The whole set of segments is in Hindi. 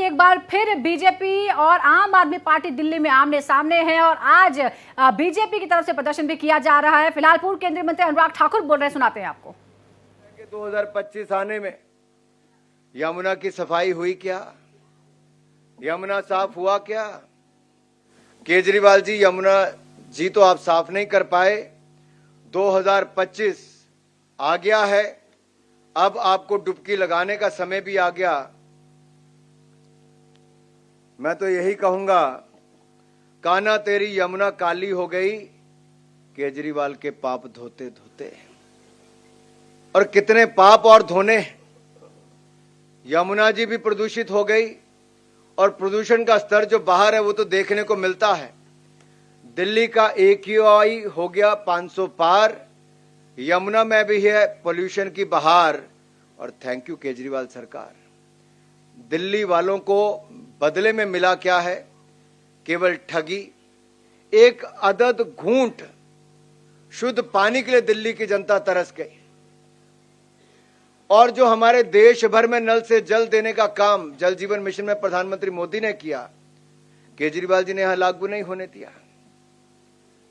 एक बार फिर बीजेपी और आम आदमी पार्टी दिल्ली में आमने सामने हैं और आज बीजेपी की तरफ से प्रदर्शन भी किया जा रहा है। फिलहाल पूर्व केंद्रीय मंत्री अनुराग ठाकुर बोल रहे हैं, सुनाते हैं आपको। 2025 आने में यमुना की सफाई हुई क्या? यमुना साफ हुआ क्या? केजरीवाल जी, यमुना जी तो आप साफ नहीं कर पाए। 2025 आ गया है, अब आपको डुबकी लगाने का समय भी आ गया। मैं तो यही कहूंगा, कान्हा तेरी यमुना काली हो गई, केजरीवाल के पाप धोते धोते। और कितने पाप और धोने। यमुना जी भी प्रदूषित हो गई और प्रदूषण का स्तर जो बाहर है वो तो देखने को मिलता है। दिल्ली का AQI हो गया 500 पार, यमुना में भी है पोल्यूशन की बहार। और थैंक यू केजरीवाल सरकार। दिल्ली वालों को बदले में मिला क्या है? केवल ठगी। एक अदद घूंट शुद्ध पानी के लिए दिल्ली की जनता तरस गई। और जो हमारे देश भर में नल से जल देने का काम जल जीवन मिशन में प्रधानमंत्री मोदी ने किया, केजरीवाल जी ने यहां लागू नहीं होने दिया।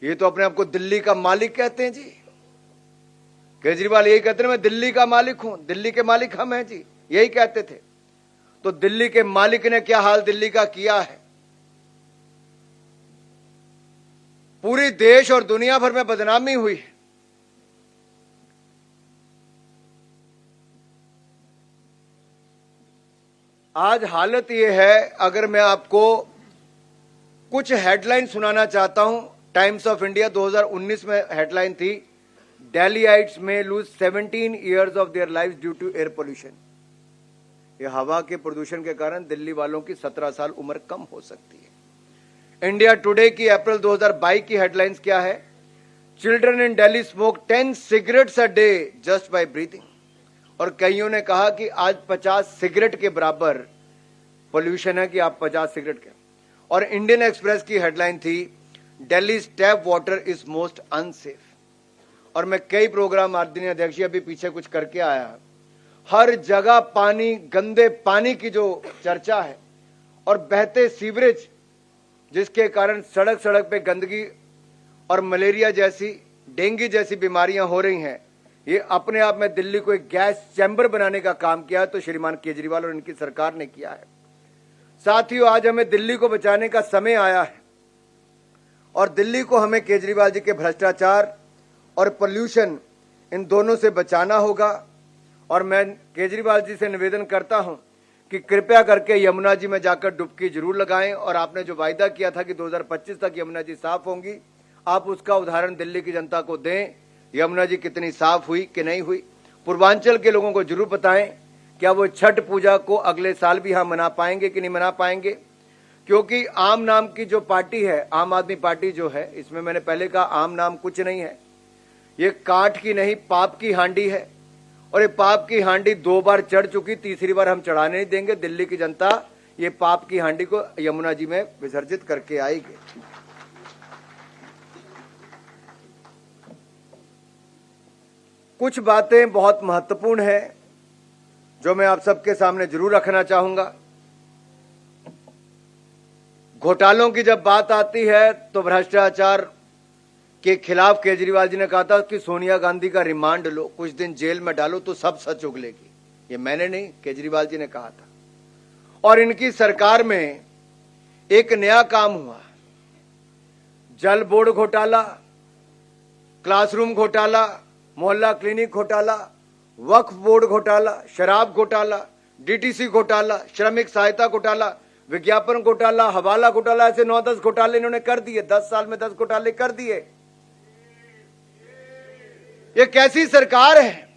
ये तो अपने आप को दिल्ली का मालिक कहते हैं जी। केजरीवाल यही कहते हैं, मैं दिल्ली का मालिक हूं, दिल्ली के मालिक हम हैं जी, यही कहते थे। तो दिल्ली के मालिक ने क्या हाल दिल्ली का किया है? पूरी देश और दुनिया भर में बदनामी हुई है। आज हालत यह है, अगर मैं आपको कुछ हेडलाइन सुनाना चाहता हूं। टाइम्स ऑफ इंडिया 2019 में हेडलाइन थी, Delhiites may lose 17 years of their life due to air pollution. ये हवा के प्रदूषण के कारण दिल्ली वालों की 17 साल उम्र कम हो सकती है। इंडिया टुडे की अप्रैल 2022 की हेडलाइंस क्या है? Children in Delhi smoke 10 cigarettes a day just by breathing. और कईयों ने कहा कि आज 50 सिगरेट के बराबर पोल्यूशन है कि आप 50 सिगरेट के। और इंडियन एक्सप्रेस की हेडलाइन थी, Delhi tap water is most unsafe. और मैं कई प्रोग्राम आदरणीय अध्यक्ष अभी पीछे कुछ करके आया, हर जगह पानी, गंदे पानी की जो चर्चा है और बहते सीवरेज, जिसके कारण सड़क सड़क पे गंदगी और मलेरिया जैसी, डेंगू जैसी बीमारियां हो रही हैं। ये अपने आप में दिल्ली को एक गैस चैम्बर बनाने का काम किया तो श्रीमान केजरीवाल और इनकी सरकार ने किया है। साथियों, आज हमें दिल्ली को बचाने का समय आया है और दिल्ली को हमें केजरीवाल जी के भ्रष्टाचार और पोल्यूशन, इन दोनों से बचाना होगा। और मैं केजरीवाल जी से निवेदन करता हूं कि कृपया करके यमुना जी में जाकर डुबकी जरूर लगाएं। और आपने जो वायदा किया था कि 2025 तक यमुना जी साफ होंगी, आप उसका उदाहरण दिल्ली की जनता को दें। यमुना जी कितनी साफ हुई कि नहीं हुई, पूर्वांचल के लोगों को जरूर बताएं। क्या वो छठ पूजा को अगले साल भी हम मना पाएंगे कि नहीं मना पाएंगे? क्योंकि आम नाम की जो पार्टी है, आम आदमी पार्टी जो है, इसमें मैंने पहले कहा आम नाम कुछ नहीं है, ये काठ की नहीं पाप की हांडी है। और ये पाप की हांडी 2 बार चढ़ चुकी, तीसरी बार हम चढ़ाने नहीं देंगे। दिल्ली की जनता ये पाप की हांडी को यमुना जी में विसर्जित करके आएगी। कुछ बातें बहुत महत्वपूर्ण है जो मैं आप सबके सामने जरूर रखना चाहूंगा। घोटालों की जब बात आती है तो भ्रष्टाचार के खिलाफ केजरीवाल जी ने कहा था कि सोनिया गांधी का रिमांड लो, कुछ दिन जेल में डालो तो सब सच उगलेगी। ये मैंने नहीं, केजरीवाल जी ने कहा था। और इनकी सरकार में एक नया काम हुआ, जल बोर्ड घोटाला, क्लासरूम घोटाला, मोहल्ला क्लिनिक घोटाला, वक्फ बोर्ड घोटाला, शराब घोटाला, DTC घोटाला, श्रमिक सहायता घोटाला, विज्ञापन घोटाला, हवाला घोटाला, ऐसे 9-10 घोटाले इन्होंने कर दिए। 10 साल में 10 घोटाले कर दिए। ये कैसी सरकार है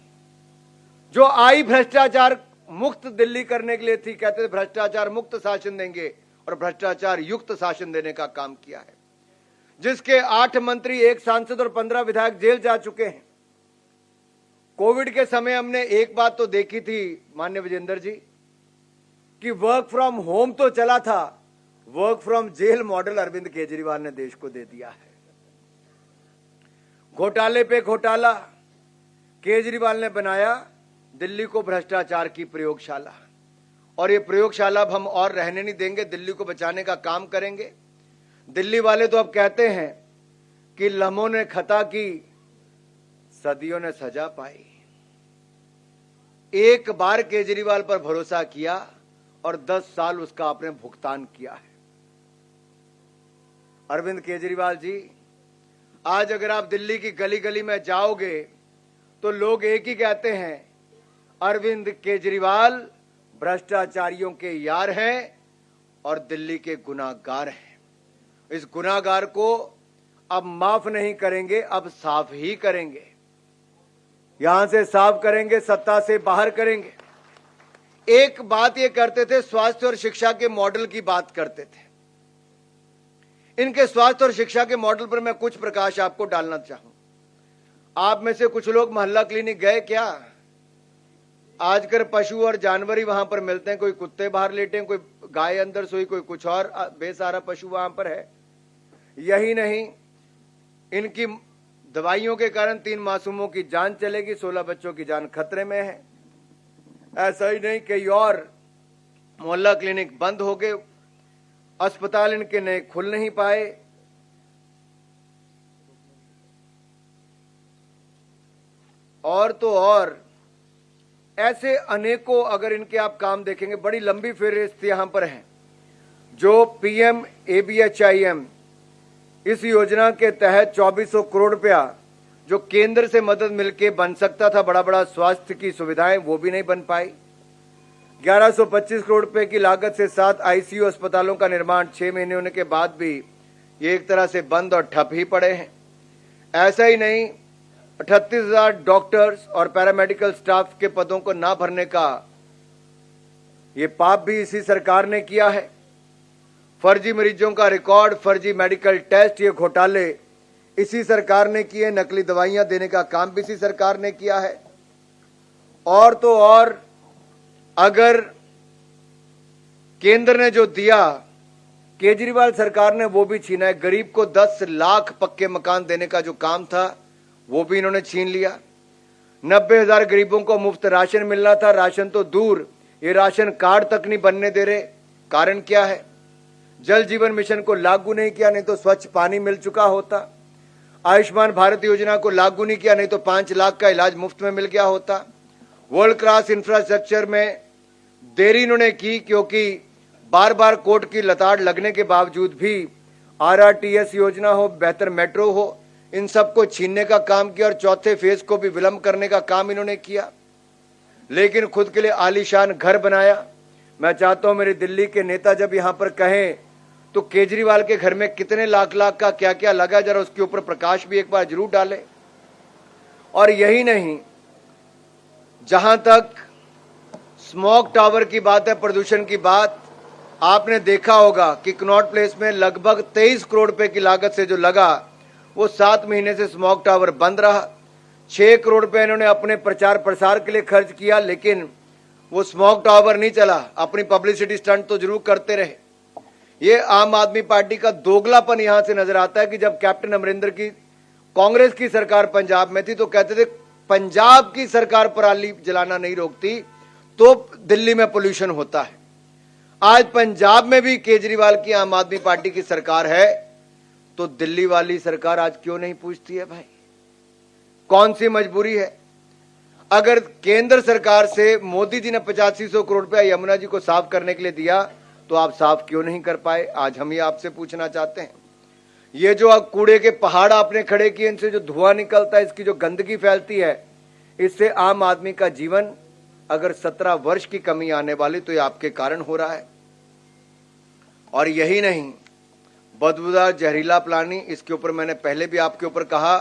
जो आई भ्रष्टाचार मुक्त दिल्ली करने के लिए थी? कहते थे भ्रष्टाचार मुक्त शासन देंगे और भ्रष्टाचार युक्त शासन देने का काम किया है। जिसके 8 मंत्री, 1 सांसद और 15 विधायक जेल जा चुके हैं। कोविड के समय हमने एक बात तो देखी थी माननीय विजेंद्र जी, कि वर्क फ्रॉम होम तो चला था, work from jail model Arvind Kejriwal ने देश को दे दिया है। घोटाले पे घोटाला, केजरीवाल ने बनाया दिल्ली को भ्रष्टाचार की प्रयोगशाला। और ये प्रयोगशाला अब हम और रहने नहीं देंगे, दिल्ली को बचाने का काम करेंगे। दिल्ली वाले तो अब कहते हैं कि लम्हों ने खता की, सदियों ने सजा पाई। एक बार केजरीवाल पर भरोसा किया और 10 साल उसका आपने भुगतान किया है। अरविंद केजरीवाल जी, आज अगर आप दिल्ली की गली गली में जाओगे तो लोग एक ही कहते हैं, अरविंद केजरीवाल भ्रष्टाचारियों के यार हैं और दिल्ली के गुनाहगार हैं। इस गुनाहगार को अब माफ नहीं करेंगे, अब साफ ही करेंगे। यहां से साफ करेंगे, सत्ता से बाहर करेंगे। एक बात ये करते थे, स्वास्थ्य और शिक्षा के मॉडल की बात करते थे। इनके स्वास्थ्य और शिक्षा के मॉडल पर मैं कुछ प्रकाश आपको डालना चाहूं। आप में से कुछ लोग मोहल्ला क्लिनिक गए क्या? आजकल पशु और जानवर ही वहां पर मिलते हैं। कोई कुत्ते बाहर लेटे हैं, कोई गाय अंदर सोई, कोई कुछ और, बेसहारा पशु वहां पर है। यही नहीं, इनकी दवाइयों के कारण 3 मासूमों की जान चलेगी, 16 बच्चों की जान खतरे में है। ऐसा ही नहीं, कई और मोहल्ला क्लिनिक बंद हो गए, अस्पताल इनके नए खुल नहीं पाए। और तो और ऐसे अनेकों अगर इनके आप काम देखेंगे, बड़ी लंबी फेहरिस्त यहां पर है। जो पीएम ABHIM इस योजना के तहत 2400 करोड़ रुपया जो केंद्र से मदद मिलके बन सकता था, बड़ा बड़ा स्वास्थ्य की सुविधाएं, वो भी नहीं बन पाई। 1125 करोड़ रुपए की लागत से 7 ICU अस्पतालों का निर्माण 6 महीने होने के बाद भी ये एक तरह से बंद और ठप ही पड़े हैं। ऐसा ही नहीं, 38,000 डॉक्टर्स और पैरामेडिकल स्टाफ के पदों को ना भरने का ये पाप भी इसी सरकार ने किया है। फर्जी मरीजों का रिकॉर्ड, फर्जी मेडिकल टेस्ट, ये घोटाले इसी सरकार ने किए। नकली दवाइयां देने का काम भी इसी सरकार ने किया है। और तो और अगर केंद्र ने जो दिया, केजरीवाल सरकार ने वो भी छीना है। गरीब को 10 लाख पक्के मकान देने का जो काम था वो भी इन्होंने छीन लिया। 90,000 गरीबों को मुफ्त राशन मिलना था, राशन तो दूर, ये राशन कार्ड तक नहीं बनने दे रहे। कारण क्या है? जल जीवन मिशन को लागू नहीं किया, नहीं तो स्वच्छ पानी मिल चुका होता। आयुष्मान भारत योजना को लागू नहीं किया, नहीं तो 5 लाख का इलाज मुफ्त में मिल गया होता। वर्ल्ड क्लास इंफ्रास्ट्रक्चर में देरी इन्होंने की, क्योंकि बार बार कोर्ट की लताड़ लगने के बावजूद भी RRTS योजना हो, बेहतर मेट्रो हो, इन सबको छीनने का काम किया और चौथे फेज को भी विलंब करने का काम इन्होंने किया। लेकिन खुद के लिए आलीशान घर बनाया। मैं चाहता हूं मेरे दिल्ली के नेता जब यहां पर कहें तो केजरीवाल के घर में कितने लाख लाख का क्या क्या लगा, जरा उसके ऊपर प्रकाश भी एक बार जरूर डालें। और यही नहीं, जहां तक स्मोक टावर की बात है, प्रदूषण की बात, आपने देखा होगा कि कनॉट प्लेस में लगभग 23 करोड़ रुपए की लागत से जो लगा, वो 7 महीने से स्मोक टावर बंद रहा। 6 करोड़ रुपए इन्होंने अपने प्रचार प्रसार के लिए खर्च किया, लेकिन वो स्मोक टावर नहीं चला। अपनी पब्लिसिटी स्टंट तो जरूर करते रहे। ये आम आदमी पार्टी का दोगलापन यहां से नजर आता है कि जब कैप्टन अमरिंदर की कांग्रेस की सरकार पंजाब में थी तो कहते थे पंजाब की सरकार पराली जलाना नहीं रोकती तो दिल्ली में पोल्यूशन होता है। आज पंजाब में भी केजरीवाल की आम आदमी पार्टी की सरकार है, तो दिल्ली वाली सरकार आज क्यों नहीं पूछती है? भाई, कौन सी मजबूरी है? अगर केंद्र सरकार से मोदी जी ने 8500 करोड़ रुपया यमुना जी को साफ करने के लिए दिया, तो आप साफ क्यों नहीं कर पाए? आज हम ये आपसे पूछना चाहते हैं। ये जो अब कूड़े के पहाड़ आपने खड़े किए, इनसे जो धुआं निकलता है, इसकी जो गंदगी फैलती है, इससे आम आदमी का जीवन अगर 17 वर्ष की कमी आने वाली तो ये आपके कारण हो रहा है। और यही नहीं, बदबूदार जहरीला पानी, इसके ऊपर मैंने पहले भी आपके ऊपर कहा,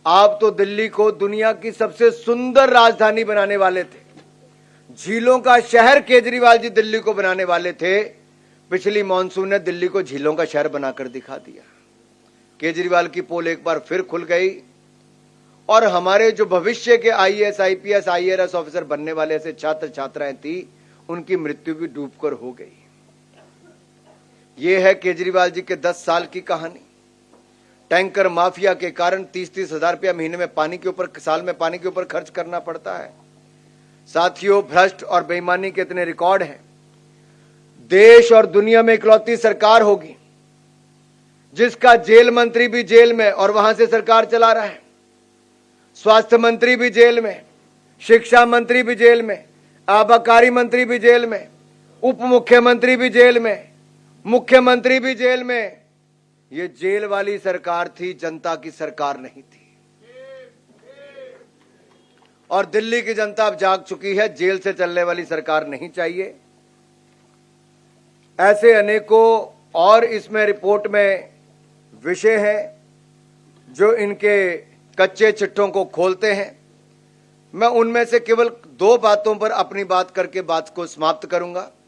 आप तो दिल्ली को दुनिया की सबसे सुंदर राजधानी बनाने वाले थे। झीलों का शहर केजरीवाल जी दिल्ली को बनाने वाले थे। पिछली मॉनसून ने दिल्ली को झीलों का शहर बनाकर दिखा दिया। केजरीवाल की पोल एक बार फिर खुल गई और हमारे जो भविष्य के IAS, IPS, IRS ऑफिसर बनने वाले ऐसे छात्र छात्राएं थी, उनकी मृत्यु भी डूबकर हो गई। ये है केजरीवाल जी के 10 साल की कहानी। टैंकर माफिया के कारण 30-30 हजार रुपया महीने में पानी के ऊपर, साल में पानी के ऊपर खर्च करना पड़ता है। साथियों, भ्रष्ट और बेईमानी के इतने रिकॉर्ड हैं। देश और दुनिया में इकलौती सरकार होगी जिसका जेल मंत्री भी जेल में और वहां से सरकार चला रहा है, स्वास्थ्य मंत्री भी जेल में, शिक्षा मंत्री भी जेल में, आबकारी मंत्री भी जेल में, उप मुख्यमंत्री भी जेल में, मुख्यमंत्री भी जेल में। ये जेल वाली सरकार थी, जनता की सरकार नहीं थी। और दिल्ली की जनता अब जाग चुकी है, जेल से चलने वाली सरकार नहीं चाहिए। ऐसे अनेकों और इसमें रिपोर्ट में विषय हैं जो इनके कच्चे चिट्ठों को खोलते हैं। मैं उनमें से केवल 2 बातों पर अपनी बात करके बात को समाप्त करूंगा।